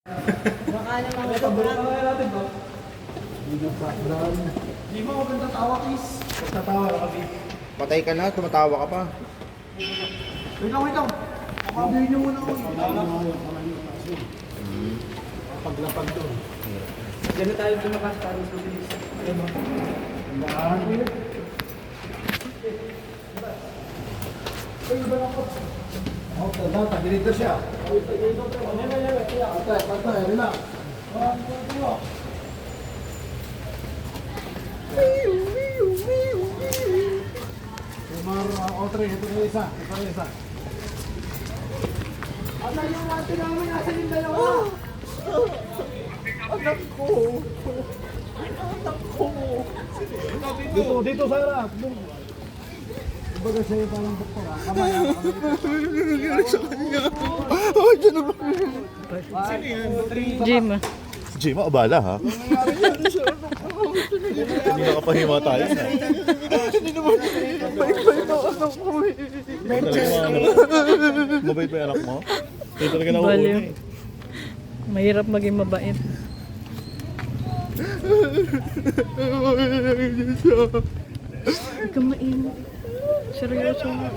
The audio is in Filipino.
Baka naman sobrang. Di ba maganda tawa, please? Tatawa ka kami. Patay ka na, tumatawa ka pa. Wait lang. Pakabihin niyo muna ako. Paglapag doon. Diyan na tayo tumakas para sa bilis. Tandaan. Tagilid na siya. Patay, relax. Otre, ito na isa. Ano yung natin namin nasa yung dalawa? Anak ko. Dito sa harap. Kumbaga siya yung parang doktor. Kamay. Jim. Jay, maabala ha? Hindi nakapahiма tayo. Mabait ba yung anak mo? Hindi talaga nauuna Baliw. eh. Mahirap maging mabait. Huwag kang mainit. Seryoso nga.